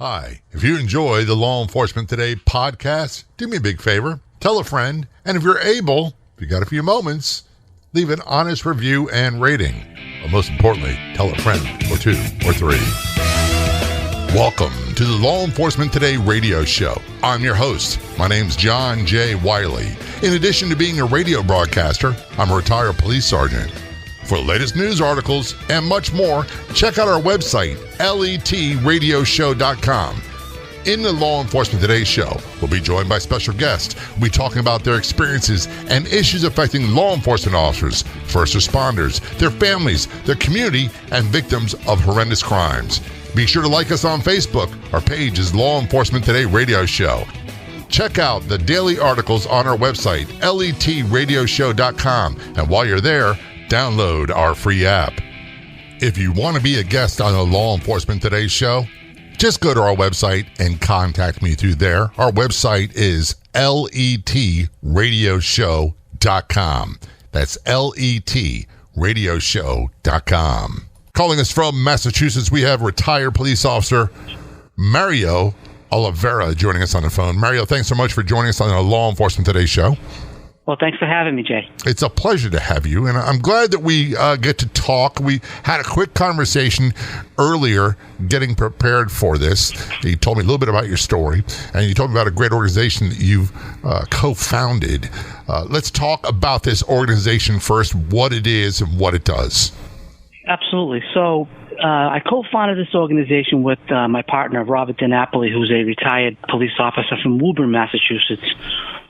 Hi, if you enjoy the Law Enforcement Today podcast, do me a big favor, tell a friend, and if you're able, if you got a few moments, leave an honest review and rating. But most importantly, tell a friend or two or three. Welcome to the Law Enforcement Today radio show. I'm your host. My name's John J. Wiley. In addition to being a radio broadcaster, I'm a retired police sergeant. For the latest news articles and much more, check out our website, letradioshow.com. In the Law Enforcement Today show, we'll be joined by special guests. We'll be talking about their experiences and issues affecting law enforcement officers, first responders, their families, their community, and victims of horrendous crimes. Be sure to like us on Facebook. Our page is Law Enforcement Today Radio Show. Check out the daily articles on our website, letradioshow.com. And while you're there, download our free app. If you want to be a guest on the Law Enforcement Today show, just go to our website and contact me through there. Our website is letradioshow.com. That's letradioshow.com. Calling us from Massachusetts, we have retired police officer Mario Oliveira joining us on the phone. Mario, thanks so much for joining us on the Law Enforcement Today show. Well, thanks for having me, Jay. It's a pleasure to have you, and I'm glad that we get to talk. We had a quick conversation earlier getting prepared for this. You told me a little bit about your story, and you told me about a great organization that you've co-founded. Let's talk about this organization first, what it is and what it does. Absolutely. So I co-founded this organization with my partner, Robert DiNapoli, who's a retired police officer from Woburn, Massachusetts,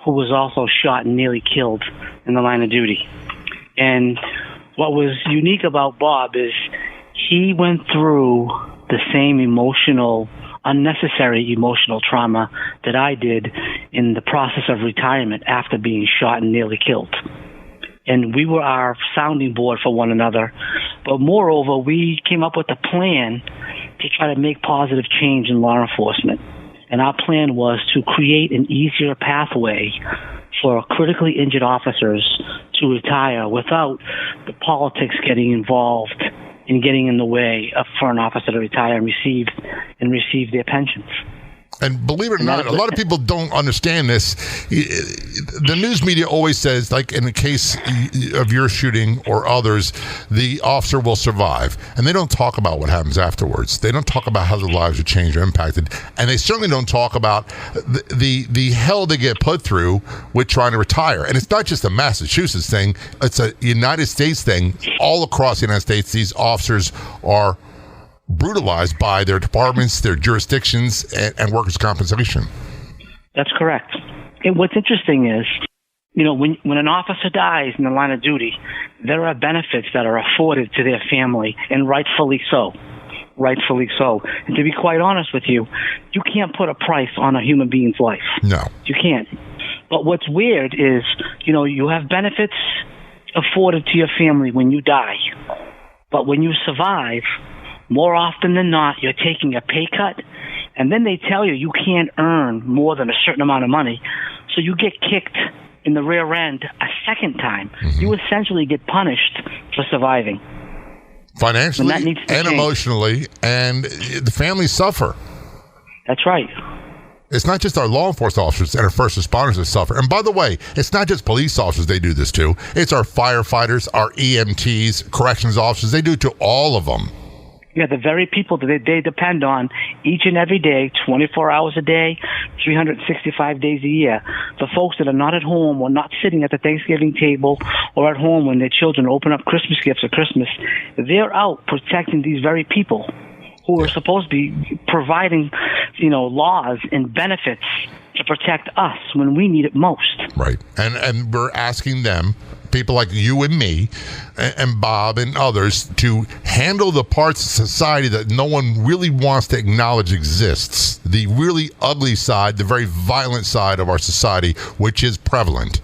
who was also shot and nearly killed in the line of duty. And what was unique about Bob is he went through the same unnecessary emotional trauma that I did in the process of retirement after being shot and nearly killed. And we were our sounding board for one another. But moreover, we came up with a plan to try to make positive change in law enforcement. And our plan was to create an easier pathway for critically injured officers to retire without the politics getting involved and getting in the way for an officer to retire and receive their pensions. And believe it or not, a lot of people don't understand this. The news media always says, like in the case of your shooting or others, the officer will survive. And they don't talk about what happens afterwards. They don't talk about how their lives are changed or impacted. And they certainly don't talk about the hell they get put through with trying to retire. And it's not just a Massachusetts thing. It's a United States thing. All across the United States, these officers are brutalized by their departments, their jurisdictions, and workers' compensation. That's correct. And what's interesting is, when an officer dies in the line of duty, there are benefits that are afforded to their family, and rightfully so. Rightfully so. And to be quite honest with you, you can't put a price on a human being's life. No. You can't. But what's weird is, you have benefits afforded to your family when you die. But when you survive, more often than not, you're taking a pay cut, and then they tell you can't earn more than a certain amount of money, so you get kicked in the rear end a second time. Mm-hmm. You essentially get punished for surviving. Financially and emotionally, and the families suffer. That's right. It's not just our law enforcement officers and our first responders that suffer. And by the way, it's not just police officers they do this to. It's our firefighters, our EMTs, corrections officers. They do it to all of them. Yeah, the very people that they depend on each and every day, 24 hours a day, 365 days a year. The folks that are not at home or not sitting at the Thanksgiving table or at home when their children open up Christmas gifts at Christmas, they're out protecting these very people who are supposed to be providing, laws and benefits to protect us when we need it most. Right. And we're asking them, people like you and me and Bob and others, to handle the parts of society that no one really wants to acknowledge exists. The really ugly side, the very violent side of our society, which is prevalent.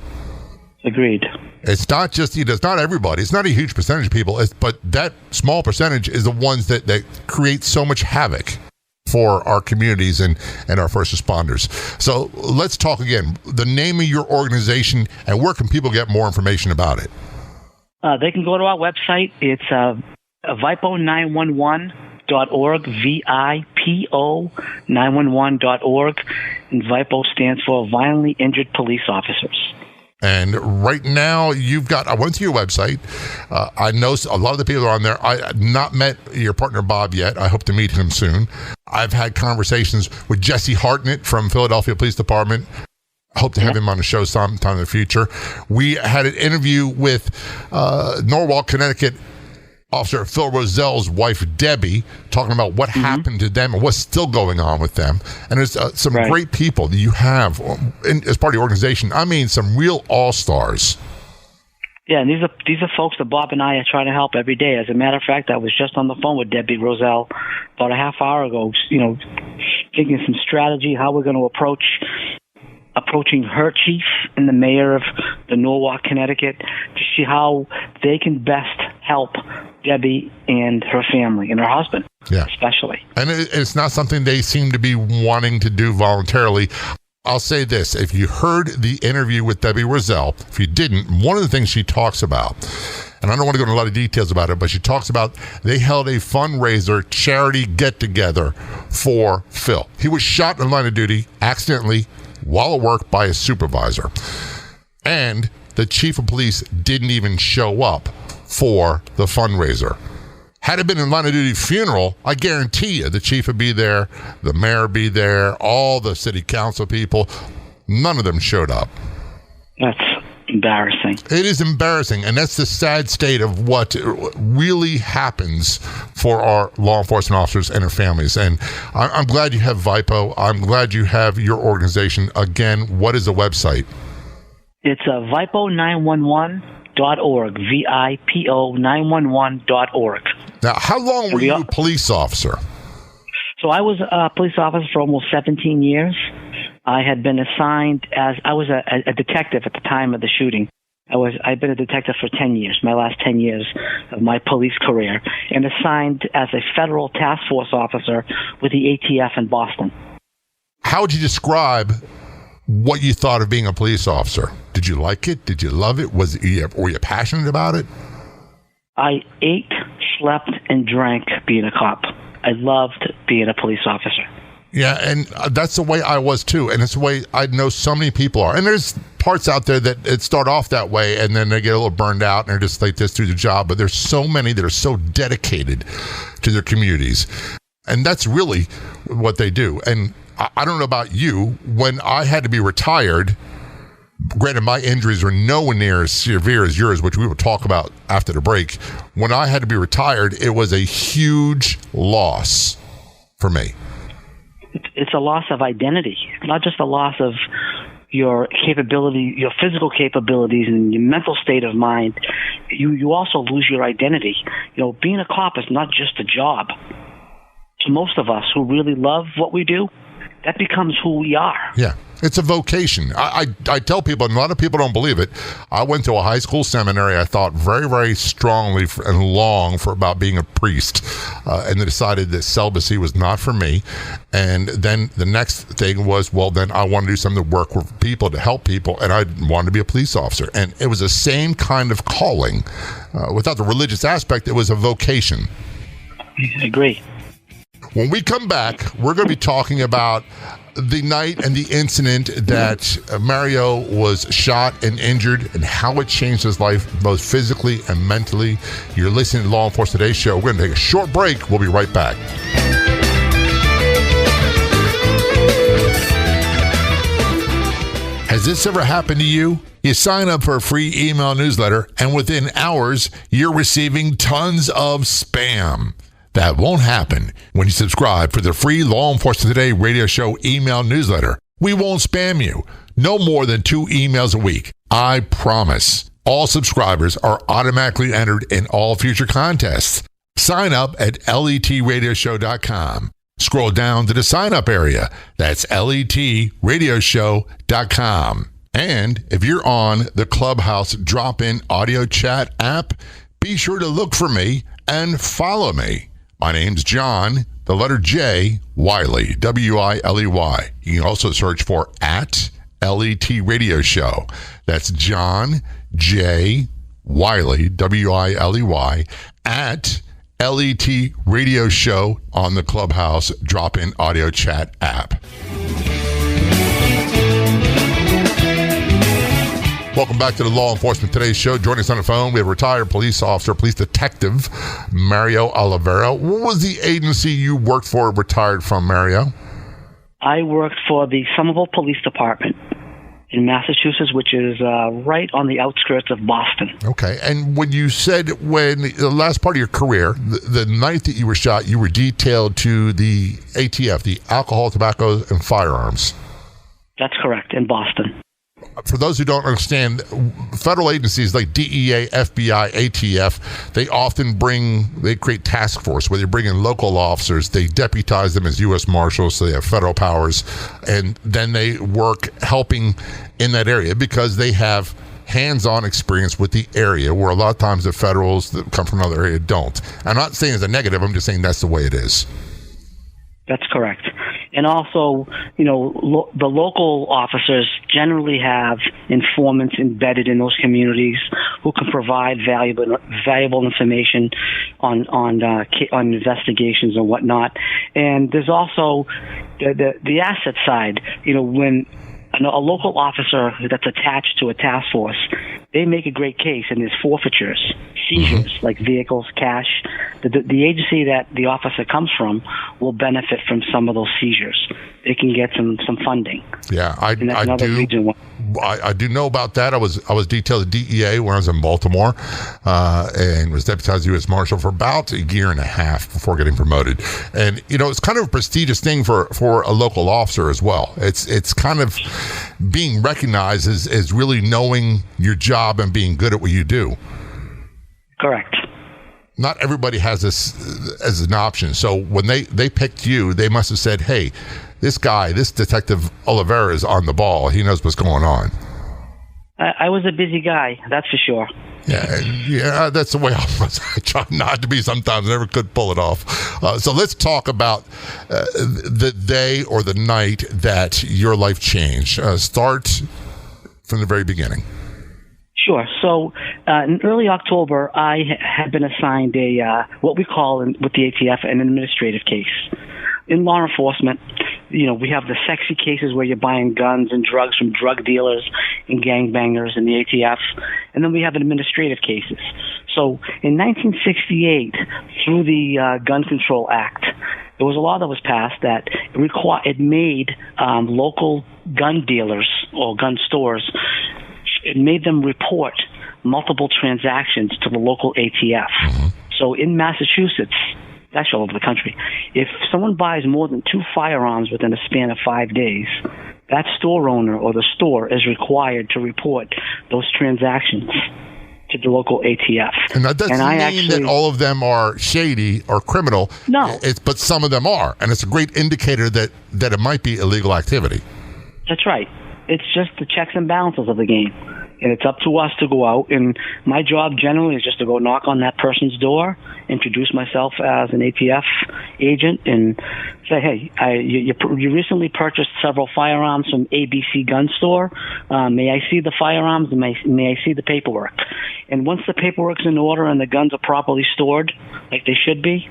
Agreed. It's not just, it's not everybody. It's not a huge percentage of people, but that small percentage is the ones that create so much havoc for our communities and our first responders. So let's talk again. The name of your organization, and where can people get more information about it? They can go to our website. It's VIPO911 VIPO911.org, VIPO911.org, and VIPO stands for Violently Injured Police Officers. And right now, I went to your website. I know a lot of the people are on there. I have not met your partner, Bob, yet. I hope to meet him soon. I've had conversations with Jesse Hartnett from Philadelphia Police Department. I hope to have him on the show sometime in the future. We had an interview with Norwalk, Connecticut Officer Phil Rozelle's wife, Debbie, talking about what happened to them and what's still going on with them. And there's some great people that you have as part of the organization. I mean, some real all-stars. Yeah, and these are folks that Bob and I are trying to help every day. As a matter of fact, I was just on the phone with Debbie Rozelle about a half hour ago, thinking some strategy, how we're going to approaching her chief and the mayor of the Norwalk, Connecticut, to see how they can best help Debbie and her family and her husband, especially. And it's not something they seem to be wanting to do voluntarily. I'll say this. If you heard the interview with Debbie Rozelle, if you didn't, one of the things she talks about, and I don't want to go into a lot of details about it, but she talks about they held a fundraiser charity get-together for Phil. He was shot in the line of duty accidentally while at work by a supervisor. And the chief of police didn't even show up for the fundraiser. Had it been a line of duty funeral, I guarantee you the chief would be there, the mayor would be there, all the city council people. None of them showed up. That's embarrassing. It is embarrassing, and that's the sad state of what really happens for our law enforcement officers and their families. And I'm glad you have VIPO. I'm glad you have your organization. Again, what is the website? It's VIPO911.org, VIPO911.org. Now, how long were you a police officer? So I was a police officer for almost 17 years. I had been assigned I was a detective at the time of the shooting. I'd been a detective for 10 years, my last 10 years of my police career, and assigned as a federal task force officer with the ATF in Boston. How would you describe what you thought of being a police officer? Did you like it? Did you love it? Were you passionate about it? I ate, slept, and drank being a cop. I loved being a police officer. Yeah, and that's the way I was too, and it's the way I know so many people are. And there's parts out there that it start off that way, and then they get a little burned out, and they're just like this through the job. But there's so many that are so dedicated to their communities, and that's really what they do. And I don't know about you, when I had to be retired, granted my injuries were nowhere near as severe as yours, which we will talk about after the break. When I had to be retired, it was a huge loss for me. It's a loss of identity, not just a loss of your capability, your physical capabilities and your mental state of mind. You also lose your identity. Being a cop is not just a job. To most of us who really love what we do, that becomes who we are. Yeah. It's a vocation. I tell people, and a lot of people don't believe it, I went to a high school seminary, I thought very, very strongly and long for about being a priest, and then decided that celibacy was not for me. And then the next thing was, well, then I want to do something to work with people, to help people, and I wanted to be a police officer. And it was the same kind of calling. Without the religious aspect, it was a vocation. I agree. When we come back, we're going to be talking about the night and the incident that Mario was shot and injured and how it changed his life, both physically and mentally. You're listening to Law Enforcement Today Show. We're going to take a short break. We'll be right back. Has this ever happened to you? You sign up for a free email newsletter, and within hours, you're receiving tons of spam. That won't happen when you subscribe for the free Law Enforcement Today radio show email newsletter. We won't spam you. No more than 2 emails a week. I promise. All subscribers are automatically entered in all future contests. Sign up at letradioshow.com. Scroll down to the sign up area. That's letradioshow.com. And if you're on the Clubhouse drop-in audio chat app, be sure to look for me and follow me. My name's John, the letter J, Wiley, W-I-L-E-Y. You can also search for @LET Radio Show. That's John J. Wiley, W-I-L-E-Y, LET radio show on the Clubhouse drop-in audio chat app. Welcome back to the Law Enforcement Today show. Joining us on the phone, we have retired police officer, police detective, Mario Oliveira. What was the agency you worked for, retired from, Mario? I worked for the Somerville Police Department in Massachusetts, which is right on the outskirts of Boston. Okay. And when you said when the last part of your career, the night that you were shot, you were detailed to the ATF, the Alcohol, Tobacco, and Firearms. That's correct, in Boston. For those who don't understand, federal agencies like DEA, FBI, ATF, they often create task force where they bring in local officers, they deputize them as U.S. Marshals, so they have federal powers, and then they work helping in that area because they have hands-on experience with the area where a lot of times the federals that come from another area don't. I'm not saying it's a negative, I'm just saying that's the way it is. That's correct. And also, the local officers generally have informants embedded in those communities who can provide valuable information on investigations and whatnot. And there's also the asset side. When a local officer that's attached to a task force, they make a great case, and there's forfeitures, seizures, like vehicles, cash. The agency that the officer comes from will benefit from some of those seizures. They can get some funding. Yeah, I do know about that. I was detailed at DEA when I was in Baltimore, and was deputized U.S. Marshal for about a year and a half before getting promoted. And it's kind of a prestigious thing for a local officer as well. It's kind of being recognized as really knowing your job and being good at what you do. Correct. Not everybody has this as an option. So when they picked you, they must have said, hey, this Detective Oliveira is on the ball. He knows what's going on. I was a busy guy, that's for sure. Yeah, that's the way I was. I try not to be sometimes. I never could pull it off. So let's talk about the day or the night that your life changed. Start from the very beginning. Sure. So in early October, I had been assigned what we call with the ATF an administrative case. In law enforcement, we have the sexy cases where you're buying guns and drugs from drug dealers and gangbangers in the ATF, and then we have administrative cases. So in 1968, through the Gun Control Act, there was a law that was passed that it made local gun dealers or gun stores, it made them report multiple transactions to the local ATF. Mm-hmm. So in Massachusetts, actually all over the country, if someone buys more than 2 firearms within a span of 5 days, that store owner or the store is required to report those transactions to the local ATF. And that doesn't mean that all of them are shady or criminal. No. But some of them are. And it's a great indicator that it might be illegal activity. That's right. It's just the checks and balances of the game. And it's up to us to go out. And my job generally is just to go knock on that person's door, introduce myself as an ATF agent, and say, hey, you recently purchased several firearms from ABC Gun Store. May I see the firearms? And may I see the paperwork? And once the paperwork's in order and the guns are properly stored like they should be,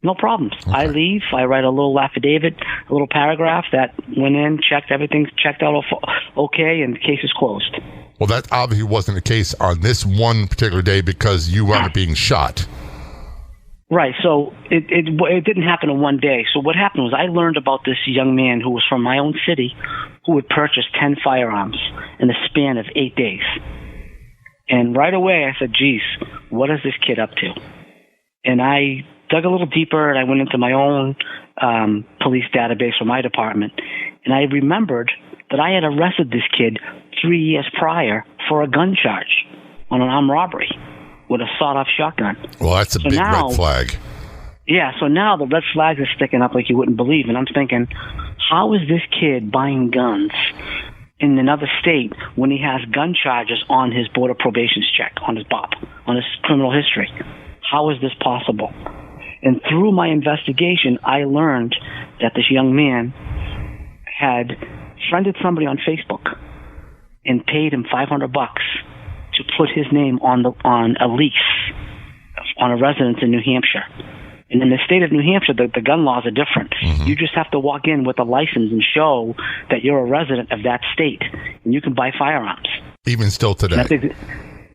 no problems. Okay. I leave. I write a little affidavit, a little paragraph that went in, checked everything, checked out okay, and the case is closed. Well, that obviously wasn't the case on this one particular day because you wound up being shot. Right. So it didn't happen in one day. So what happened was I learned about this young man who was from my own city who had purchased 10 firearms in the span of 8 days. And right away I said, geez, what is this kid up to? And I dug a little deeper, and I went into my own police database for my department, and I remembered that I had arrested this kid 3 years prior for a gun charge on an armed robbery with a sawed-off shotgun. Well, that's a big red flag. Yeah, so now the red flags are sticking up like you wouldn't believe, and I'm thinking, how is this kid buying guns in another state when he has gun charges on his border probations check, on his BOP, on his criminal history? How is this possible? And through my investigation, I learned that this young man had friended somebody on Facebook and paid him $500 to put his name on a lease on a residence in New Hampshire. And in the state of New Hampshire, the gun laws are different. Mm-hmm. You just have to walk in with a license and show that you're a resident of that state, and you can buy firearms. Even still today.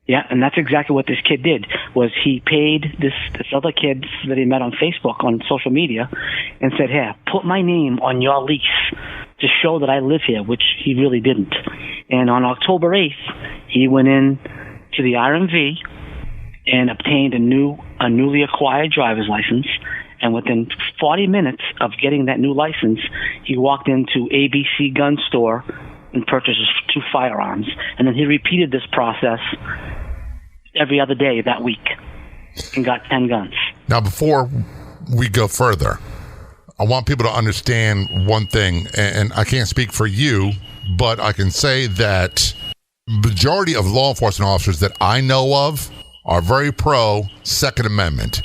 And that's exactly what this kid did. Was he paid this other kid that he met on Facebook, on social media, and said, "Hey, put my name on your lease to show that I live here," which he really didn't. And on October 8th, he went in to the RMV and obtained a newly acquired driver's license. And within 40 minutes of getting that new license, he walked into ABC Gun Store and purchased 2 firearms. And then he repeated this process every other day that week and got 10 guns. Now, before we go further, I want people to understand one thing, and I can't speak for you, but I can say that majority of law enforcement officers that I know of are very pro Second Amendment.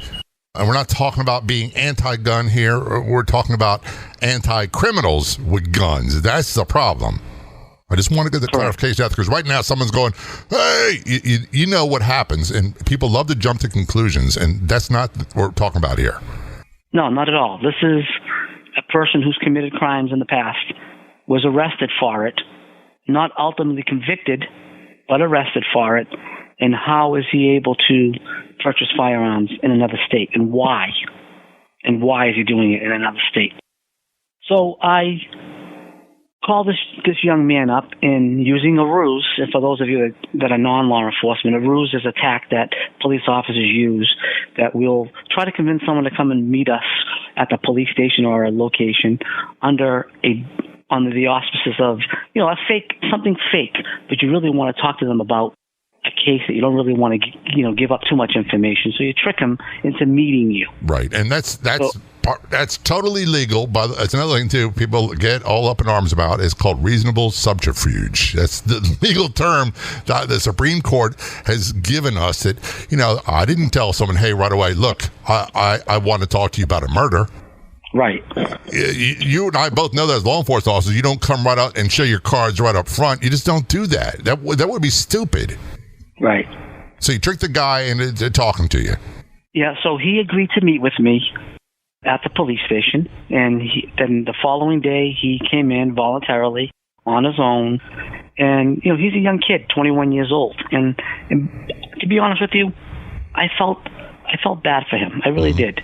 And we're not talking about being anti-gun here. We're talking about anti-criminals with guns. That's the problem. I just want to get the clarification out, because right now someone's going, hey, you know what happens, and people love to jump to conclusions, and that's not what we're talking about here. No, not at all. This is a person who's committed crimes in the past, was arrested for it, not ultimately convicted, but arrested for it. And how is he able to purchase firearms in another state, and why? And why is he doing it in another state? So I called this young man up, and using a ruse, and for those of you that are non-law enforcement, a ruse is a tack that police officers use, that we'll try to convince someone to come and meet us at the police station or a location under the auspices of, something fake, but you really want to talk to them about a case that you don't really want to, give up too much information. So you trick them into meeting you. Right, and that's totally legal. But that's another thing too. People get all up in arms about. It's called reasonable subterfuge. That's the legal term that the Supreme Court has given us. That I didn't tell someone, hey, right away, look, I want to talk to you about a murder. Right. You and I both know that as law enforcement officers, you don't come right out and show your cards right up front. You just don't do that. That would be stupid. Right. So you trick the guy into talking to you. Yeah, so he agreed to meet with me at the police station, and then the following day he came in voluntarily on his own, and he's a young kid, 21 years old, and to be honest with you, I felt bad for him. I really did.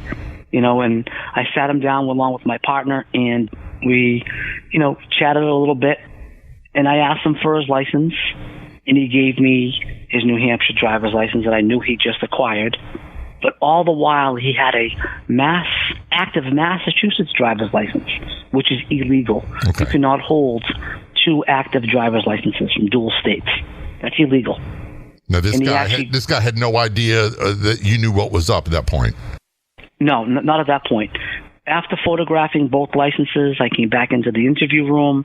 And I sat him down along with my partner, and we, chatted a little bit, and I asked him for his license, and he gave me his New Hampshire driver's license that I knew he just acquired. But all the while, he had a active Massachusetts driver's license, which is illegal. Okay. You cannot hold 2 active driver's licenses from dual states. That's illegal. Now, this guy had no idea that you knew what was up at that point. No, not at that point. After photographing both licenses, I came back into the interview room.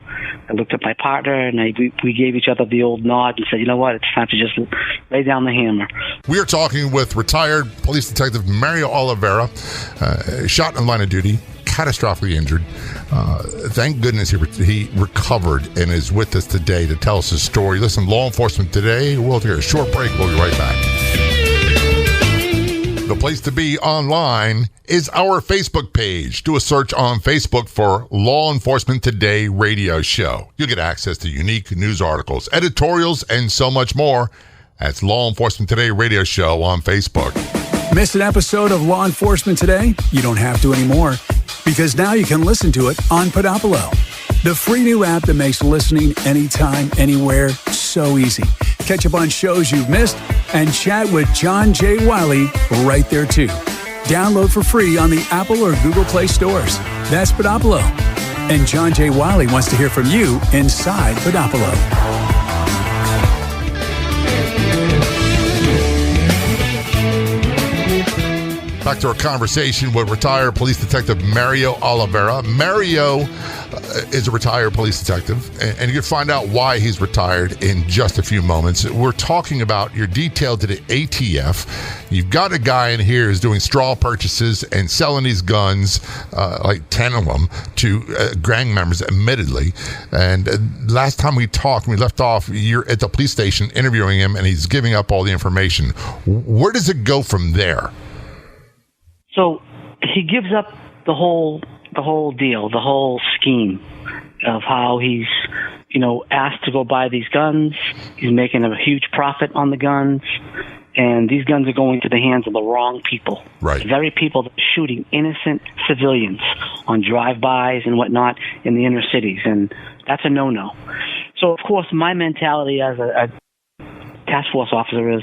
I looked at my partner, and we gave each other the old nod and said, you know what, it's time to just lay down the hammer. We are talking with retired police detective Mario Oliveira, shot in the line of duty, catastrophically injured. Thank goodness he recovered and is with us today to tell us his story. Listen, Law Enforcement Today. We'll take a short break. We'll be right back. The place to be online is our Facebook page. Do a search on Facebook for Law Enforcement Today Radio Show. You'll get access to unique news articles, editorials, and so much more. That's Law Enforcement Today Radio Show on Facebook. Miss an episode of Law Enforcement Today? You don't have to anymore, because now you can listen to it on Podopolo, the free new app that makes listening anytime, anywhere so easy. Catch up on shows you've missed and chat with John J. Wiley right there too. Download for free on the Apple or Google Play stores. That's Podopolo. And John J. Wiley wants to hear from you inside Podopolo. Back to our conversation with retired police detective Mario Oliveira. Mario is a retired police detective, and you can find out why he's retired in just a few moments. We're talking about your detail to the ATF. You've got a guy in here who's doing straw purchases and selling these guns, like 10 of them, to gang members, admittedly. And last time we talked, we left off, you're at the police station interviewing him, and he's giving up all the information. Where does it go from there? So he gives up the whole deal, the whole scheme of how he's, asked to go buy these guns. He's making a huge profit on the guns, and these guns are going to the hands of the wrong people. Right. The very people that are shooting innocent civilians on drive-bys and whatnot in the inner cities, and that's a no-no. So, of course, my mentality as a task force officer is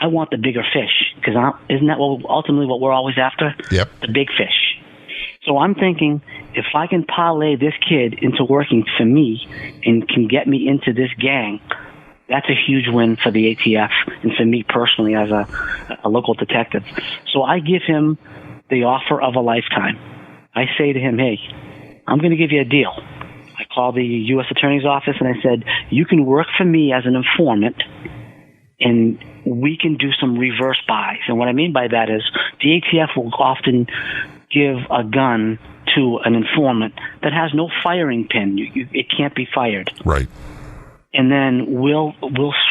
I want the bigger fish, because isn't that ultimately what we're always after? Yep. The big fish. So I'm thinking, if I can parlay this kid into working for me and can get me into this gang, that's a huge win for the ATF and for me personally as a local detective. So I give him the offer of a lifetime. I say to him, hey, I'm going to give you a deal. I called the U.S. Attorney's Office and I said, you can work for me as an informant and we can do some reverse buys. And what I mean by that is the ATF will often give a gun to an informant that has no firing pin. It can't be fired. Right. And then we'll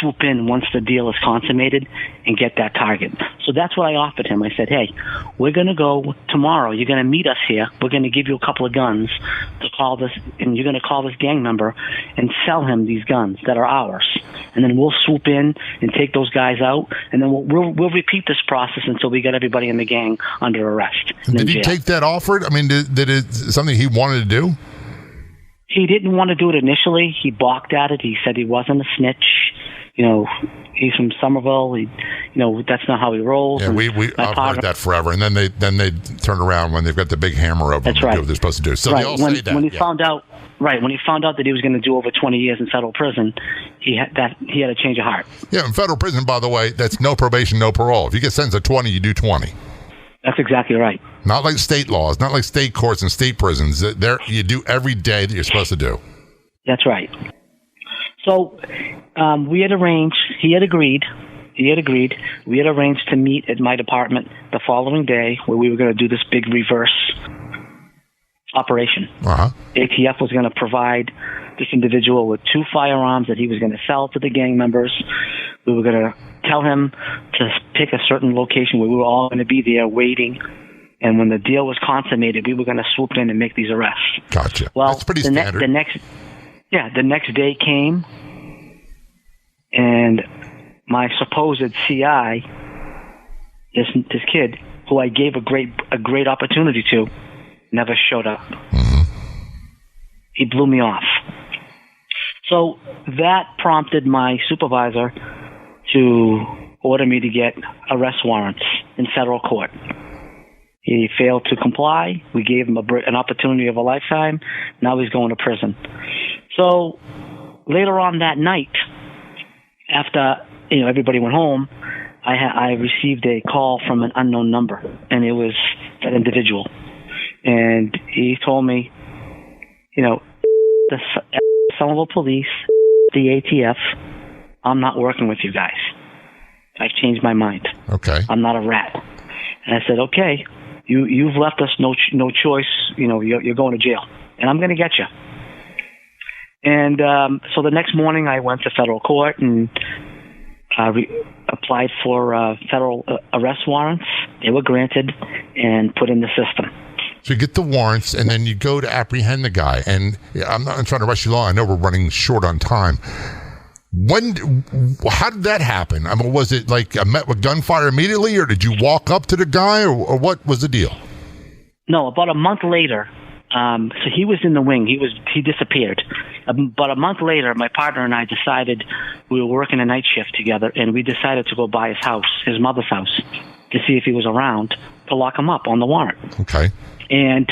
swoop in once the deal is consummated and get that target. So that's what I offered him. I said, hey, we're going to go tomorrow. You're going to meet us here. We're going to give you a couple of guns to call this, and you're going to call this gang member and sell him these guns that are ours. And then we'll swoop in and take those guys out, and then we'll repeat this process until we get everybody in the gang under arrest. Did he take that offer? I mean, did it something he wanted to do? He didn't want to do it initially. He balked at it. He said he wasn't a snitch. He's from Somerville. That's not how he rolls. Yeah, I've heard that forever. And then they turn around when they've got the big hammer over them to do what they're supposed to do. So they all say that. When he found out that he was going to do over 20 years in federal prison, he had a change of heart. Yeah, in federal prison, by the way, that's no probation, no parole. If you get sentenced to 20, you do 20. That's exactly right. Not like state laws, not like state courts and state prisons. There, you do every day that you're supposed to do. That's right. So we had arranged. He had agreed. We had arranged to meet at my department the following day, where we were going to do this big reverse operation. Uh-huh. ATF was going to provide this individual with 2 firearms that he was going to sell to the gang members. We were going to tell him to pick a certain location where we were all going to be there waiting. And when the deal was consummated, we were going to swoop in and make these arrests. Gotcha. Well, that's pretty standard. The next day came, and my supposed CI, this kid, who I gave a great opportunity to, never showed up. Mm-hmm. He blew me off. So that prompted my supervisor to order me to get arrest warrants in federal court. He failed to comply. We gave him an opportunity of a lifetime. Now he's going to prison. So later on that night, after everybody went home, I received a call from an unknown number, and it was that individual. And he told me, the Somerville Police, the ATF, I'm not working with you guys. I've changed my mind. Okay. I'm not a rat. And I said, okay, you've left us no choice. You're going to jail, and I'm going to get you. And so the next morning, I went to federal court and applied for federal arrest warrants. They were granted and put in the system. So you get the warrants, and then you go to apprehend the guy. And I'm not trying to rush you along. I know we're running short on time. How did that happen? I mean, was it like I met with gunfire immediately, or did you walk up to the guy, or what was the deal? No, about a month later. So he was in the wing. He disappeared. But a month later, my partner and I decided we were working a night shift together, and we decided to go by his house, his mother's house, to see if he was around to lock him up on the warrant. Okay. And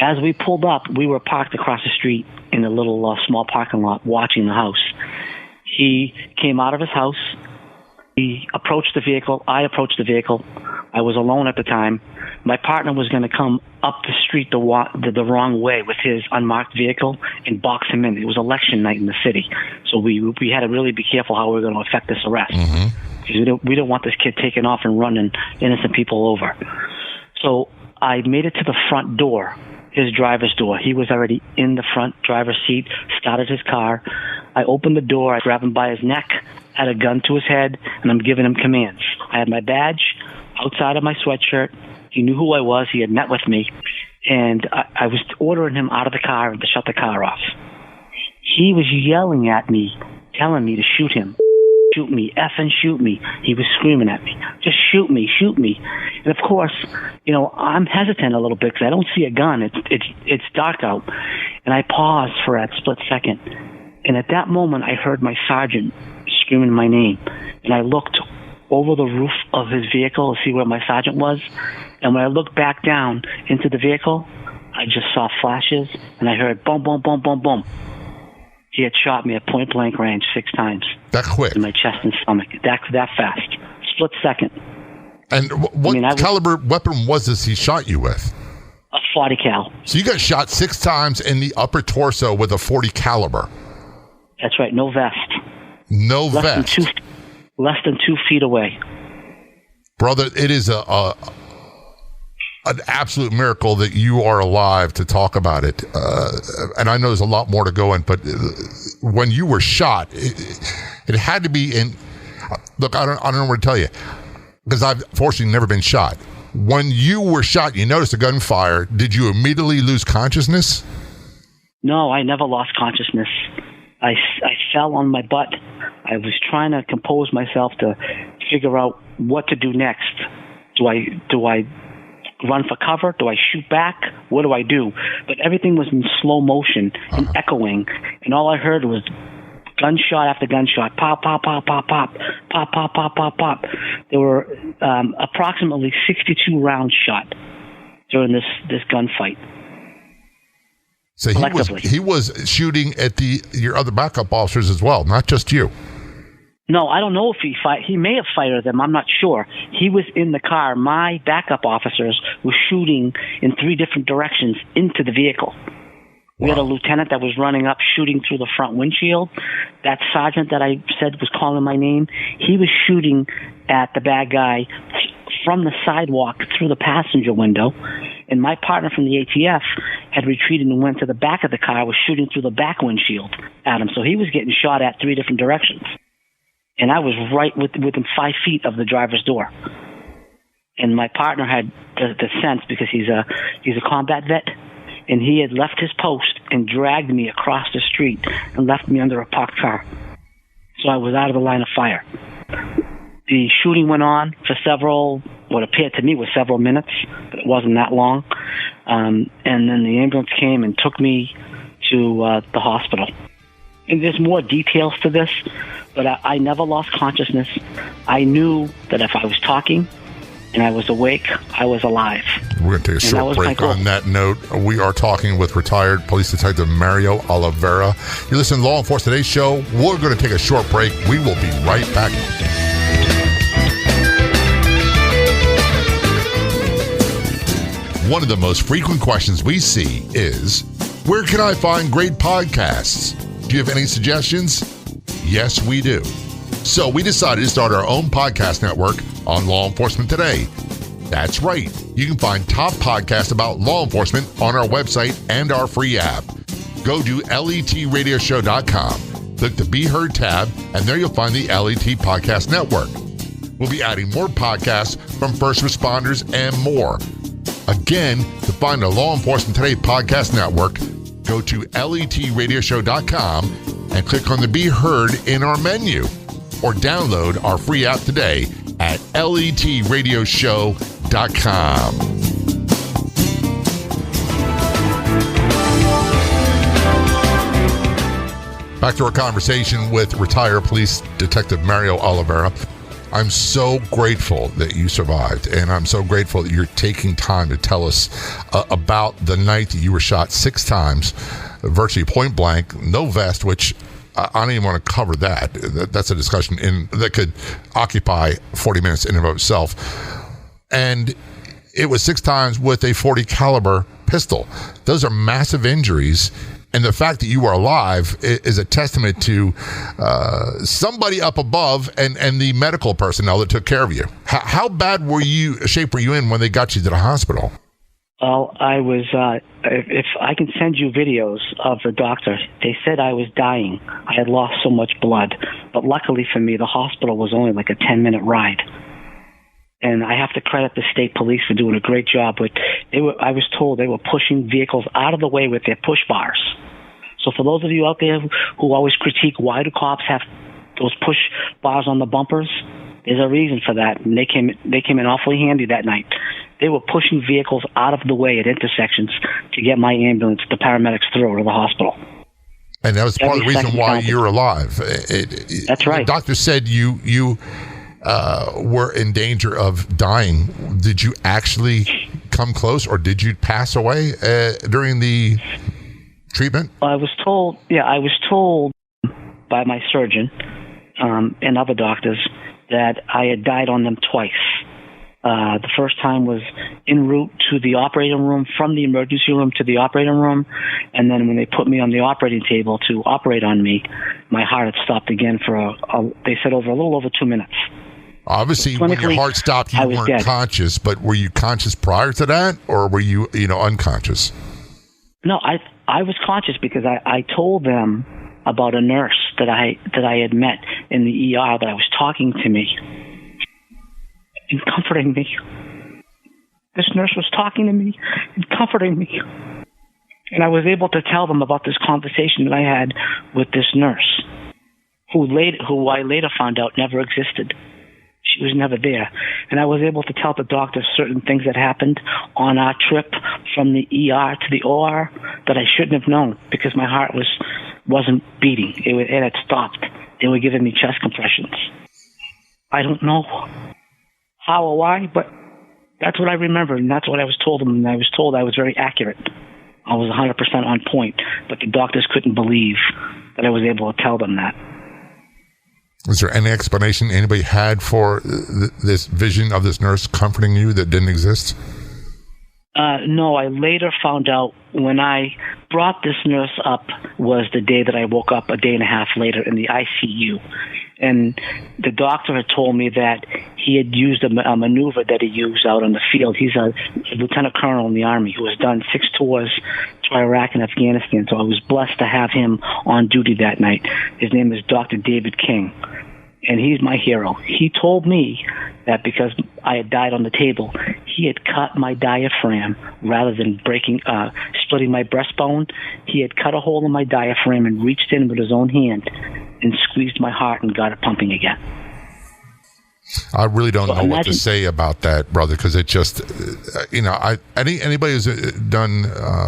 as we pulled up, we were parked across the street in a little small parking lot watching the house. He came out of his house. He approached the vehicle. I approached the vehicle. I was alone at the time. My partner was going to come up the street the wrong way with his unmarked vehicle and box him in. It was election night in the city, so we had to really be careful how we were going to effect this arrest. Mm-hmm. Because we don't want this kid taking off and running innocent people over. So I made it to the front door, his driver's door. He was already in the front driver's seat, started his car. I opened the door. I grabbed him by his neck, had a gun to his head, and I'm giving him commands. I had my badge outside of my sweatshirt, He knew who I was. He had met with me. And I was ordering him out of the car and to shut the car off. He was yelling at me, telling me to shoot him. Shoot me, effing shoot me. He was screaming at me, just shoot me, shoot me. And of course, I'm hesitant a little bit because I don't see a gun. It's dark out. And I paused for that split second. And at that moment, I heard my sergeant screaming my name. And I looked over the roof of his vehicle to see where my sergeant was. And when I looked back down into the vehicle, I just saw flashes, and I heard boom, boom, boom, boom, boom. He had shot me at point blank range 6 times. That quick? In my chest and stomach. That fast. Split second. And what caliber weapon was this he shot you with? A 40 cal. So you got shot 6 times in the upper torso with a 40 caliber. That's right. No vest. No vest. Less than 2 feet away. Brother, it is an absolute miracle that you are alive to talk about it. And I know there's a lot more to go in, but when you were shot, it had to be in. Look, I don't know what to tell you, because I've fortunately never been shot. When you were shot, you noticed a gunfire. Did you immediately lose consciousness? No, I never lost consciousness. I fell on my butt. I was trying to compose myself to figure out what to do next. Do I run for cover? Do I shoot back? What do I do? But everything was in slow motion and echoing, and all I heard was gunshot after gunshot. Pop, pop, pop, pop, pop, pop, pop, pop, pop, pop. There were approximately 62 rounds shot during this gunfight. So he was shooting at your other backup officers as well, not just you. No, I don't know if he may have fired them. I'm not sure. He was in the car. My backup officers were shooting in 3 different directions into the vehicle. We had a lieutenant that was running up, shooting through the front windshield. That sergeant that I said was calling my name, he was shooting at the bad guy from the sidewalk through the passenger window. And my partner from the ATF had retreated and went to the back of the car, was shooting through the back windshield at him. So he was getting shot at 3 different directions. And I was right within 5 feet of the driver's door. And my partner had the sense, because he's a combat vet, and he had left his post and dragged me across the street and left me under a parked car. So I was out of the line of fire. The shooting went on for what appeared to me was several minutes, but it wasn't that long. And then the ambulance came and took me to the hospital. And there's more details to this, but I never lost consciousness. I knew that if I was talking and I was awake, I was alive. We're going to take a short break on that note. We are talking with retired Police Detective Mario Oliveira. You listen to Law Enforcement Today's show. We're going to take a short break. We will be right back. One of the most frequent questions we see is, where can I find great podcasts? Do you have any suggestions? Yes, we do. So we decided to start our own podcast network on Law Enforcement Today. That's right. You can find top podcasts about law enforcement on our website and our free app. Go to letradioshow.com, click the Be Heard tab, and there you'll find the LET Podcast Network. We'll be adding more podcasts from first responders and more. Again, to find the Law Enforcement Today Podcast Network, go to letradioshow.com and click on the Be Heard in our menu, or download our free app today at letradioshow.com. Back to our conversation with retired Police Detective Mario Oliveira. I'm so grateful that you survived, and I'm so grateful that you're taking time to tell us about the night that you were shot 6 times, virtually point blank, no vest, which I don't even want to cover that. That's a discussion that could occupy 40 minutes in and of itself. And it was 6 times with a 40 caliber pistol. Those are massive injuries. And the fact that you are alive is a testament to somebody up above and the medical personnel that took care of you. How bad shape were you in when they got you to the hospital? Well, I was, if I can send you videos of the doctor, they said I was dying. I had lost so much blood. But luckily for me, the hospital was only like a 10-minute ride. And I have to credit the state police for doing a great job. But I was told they were pushing vehicles out of the way with their push bars. So for those of you out there who always critique why do cops have those push bars on the bumpers, there's a reason for that. And they came in awfully handy that night. They were pushing vehicles out of the way at intersections to get my ambulance, the paramedics, through to the hospital. And that was part of the reason why you're alive. That's right. The doctor said you were in danger of dying. Did you actually come close, or did you pass away during the treatment? I was told by my surgeon and other doctors that I had died on them twice. The first time was en route to the operating room, from the emergency room to the operating room, and then when they put me on the operating table to operate on me, my heart had stopped again for they said a little over 2 minutes. Obviously, when your heart stopped, you weren't dead. Conscious, but were you conscious prior to that, or were you unconscious? No, I was conscious because I told them about a nurse that I had met in the ER that was talking to me and comforting me. This nurse was talking to me and comforting me. And I was able to tell them about this conversation that I had with this nurse, who I later found out never existed. She was never there. And I was able to tell the doctor certain things that happened on our trip from the ER to the OR that I shouldn't have known because my heart wasn't beating. It had stopped. They were giving me chest compressions. I don't know how or why, but that's what I remember, and that's what I was told them, and I was told I was very accurate. I was 100% on point, but the doctors couldn't believe that I was able to tell them that. Is there any explanation anybody had for this vision of this nurse comforting you that didn't exist? No, I later found out when I brought this nurse up was the day that I woke up a day and a half later in the ICU. And the doctor had told me that he had used a maneuver that he used out on the field. He's a lieutenant colonel in the Army who has done 6 tours to Iraq and Afghanistan. So I was blessed to have him on duty that night. His name is Dr. David King, and he's my hero. He told me that because I had died on the table, he had cut my diaphragm rather than splitting my breastbone. He had cut a hole in my diaphragm and reached in with his own hand and squeezed my heart and got it pumping again. I really don't know what to say about that, brother, because it just, anybody who's done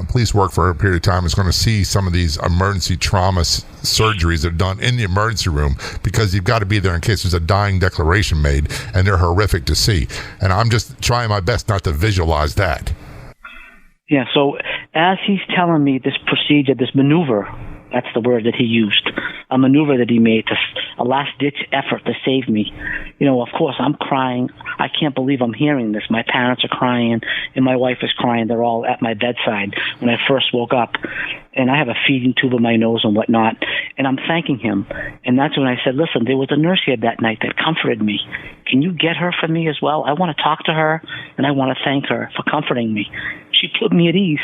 police work for a period of time is going to see some of these emergency trauma surgeries that are done in the emergency room, because you've got to be there in case there's a dying declaration made, and they're horrific to see. And I'm just trying my best not to visualize that. Yeah, so as he's telling me this procedure, this maneuver, that's the word that he used, a maneuver that he made, a last-ditch effort to save me. Of course, I'm crying. I can't believe I'm hearing this. My parents are crying, and my wife is crying. They're all at my bedside when I first woke up. And I have a feeding tube in my nose and whatnot, and I'm thanking him. And that's when I said, listen, there was a nurse here that night that comforted me. Can you get her for me as well? I want to talk to her, and I want to thank her for comforting me. She put me at ease.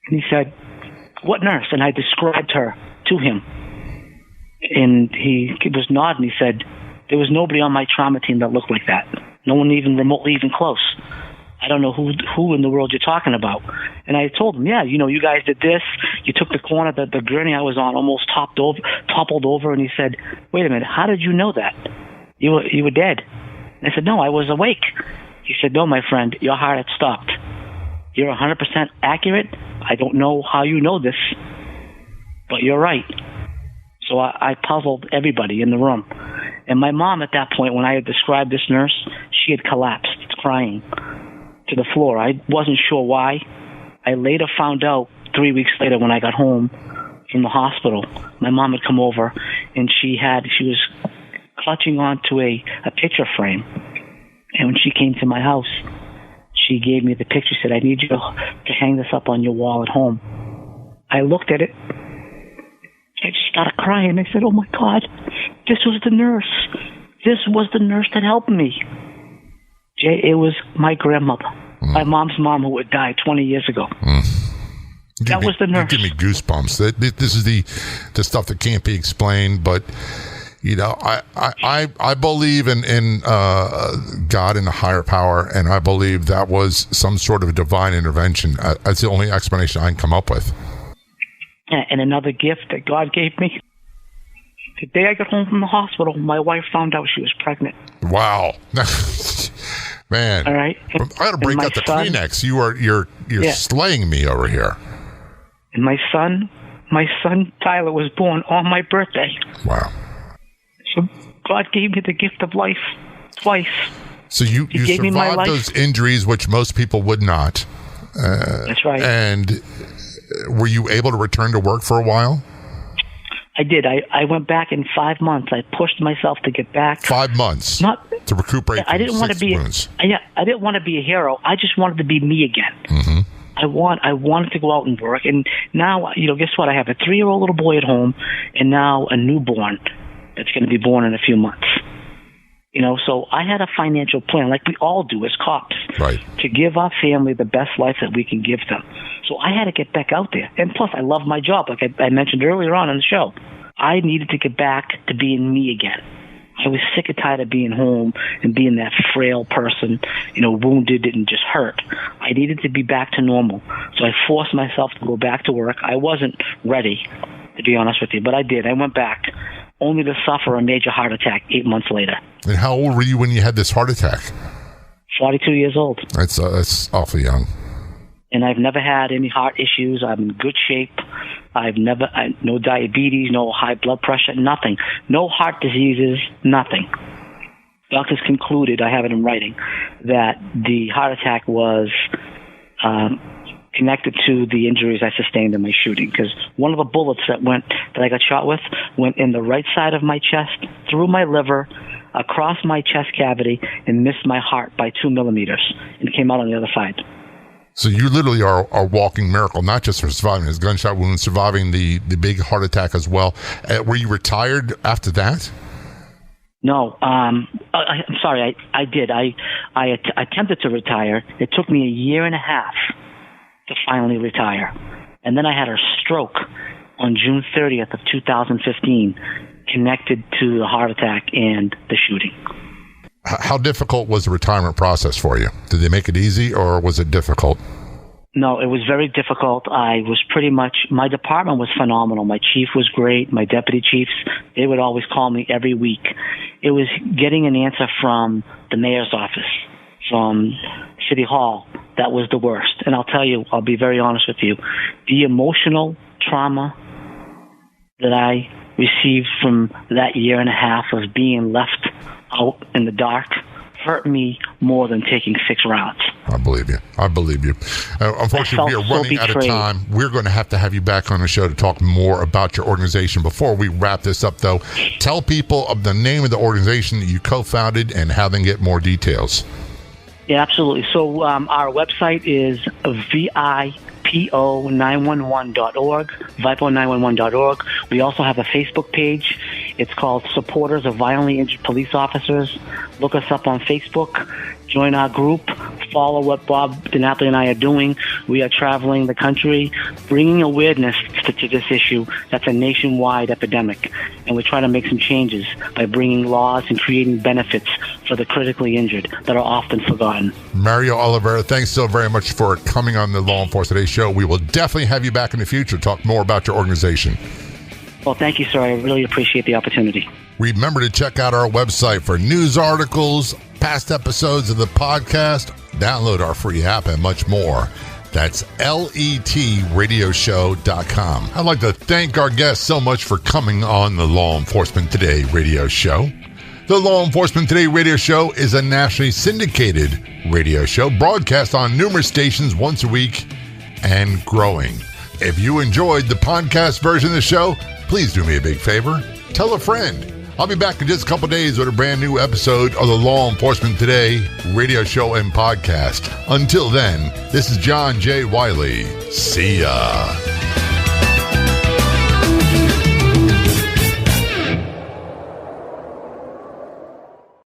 And he said, what nurse? And I described her to him. And he was nodding. He said, there was nobody on my trauma team that looked like that. No one even remotely even close. I don't know who in the world you're talking about. And I told him, yeah, you guys did this. You took the corner, the gurney I was on almost toppled over. And he said, wait a minute, how did you know that? You were dead. And I said, no, I was awake. He said, no, my friend, your heart had stopped. You're 100% accurate. I don't know how you know this, but you're right. So I puzzled everybody in the room. And my mom at that point, when I had described this nurse, she had collapsed, crying to the floor. I wasn't sure why. I later found out 3 weeks later when I got home from the hospital. My mom had come over, and she was clutching onto a picture frame. And when she came to my house, she gave me the picture, said, I need you to hang this up on your wall at home. I looked at it. I just started crying. I said, oh, my God, this was the nurse. This was the nurse that helped me. Jay, it was my grandmother, my mom's mom, who had died 20 years ago. That was the nurse. You give me goosebumps. This is the stuff that can't be explained, but I believe in God and a higher power, and I believe that was some sort of divine intervention. That's the only explanation I can come up with. And another gift that God gave me. The day I got home from the hospital, my wife found out she was pregnant. Wow. Man. All right. I got to break out the Kleenex. You're slaying me over here. And my son Tyler was born on my birthday. Wow. So God gave me the gift of life twice. So you survived those injuries, which most people would not. That's right. And were you able to return to work for a while? I did. I went back in 5 months. I pushed myself to get back. 5 months to recuperate. I didn't want to be. I didn't want to be a hero. I just wanted to be me again. Mm-hmm. I wanted to go out and work. And now, guess what? I have a 3-year-old little boy at home, and now a newborn that's going to be born in a few months. So I had a financial plan, like we all do as cops, right, to give our family the best life that we can give them. So I had to get back out there. And plus, I love my job, like I mentioned earlier on the show. I needed to get back to being me again. I was sick and tired of being home and being that frail person, wounded and just hurt. I needed to be back to normal. So I forced myself to go back to work. I wasn't ready, to be honest with you, but I did. I went back, only to suffer a major heart attack 8 months later. And how old were you when you had this heart attack? 42 years old. That's awfully young. And I've never had any heart issues. I'm in good shape. No diabetes, no high blood pressure, nothing. No heart diseases, nothing. Doctors concluded, I have it in writing, that the heart attack was connected to the injuries I sustained in my shooting, because one of the bullets that I got shot with went in the right side of my chest, through my liver, across my chest cavity, and missed my heart by 2 millimeters, and came out on the other side. So you literally are a walking miracle, not just for surviving his gunshot wound, surviving the big heart attack as well. Were you retired after that? No, I'm sorry. I did. I attempted to retire. It took me a year and a half to finally retire. And then I had a stroke on June 30th of 2015, connected to the heart attack and the shooting. How difficult was the retirement process for you? Did they make it easy, or was it difficult? No, it was very difficult. My department was phenomenal. My chief was great. My deputy chiefs, they would always call me every week. It was getting an answer from the mayor's office, from City Hall. That was the worst. And I'll be very honest with you. The emotional trauma that I received from that year and a half of being left out in the dark hurt me more than taking 6 rounds. I believe you. Unfortunately, we are running out of time. We're going to have you back on the show to talk more about your organization. Before we wrap this up, though, tell people of the name of the organization that you co-founded and how they can get more details. Yeah, absolutely. So our website is VIPO911.org, VIPO911.org. We also have a Facebook page. It's called Supporters of Violently Injured Police Officers. Look us up on Facebook. Join our group. Follow what Bob DiNapoli and I are doing. We are traveling the country, bringing awareness to this issue that's a nationwide epidemic. And we're trying to make some changes by bringing laws and creating benefits for the critically injured that are often forgotten. Mario Oliveira, thanks so very much for coming on the Law Enforcement Today show. We will definitely have you back in the future to talk more about your organization. Well, thank you, sir. I really appreciate the opportunity. Remember to check out our website for news articles, past episodes of the podcast, download our free app, and much more. That's letradioshow.com. I'd like to thank our guests so much for coming on the Law Enforcement Today radio show. The Law Enforcement Today radio show is a nationally syndicated radio show broadcast on numerous stations once a week and growing. If you enjoyed the podcast version of the show, please do me a big favor. Tell a friend. I'll be back in just a couple days with a brand new episode of the Law Enforcement Today radio show and podcast. Until then, this is John J. Wiley. See ya.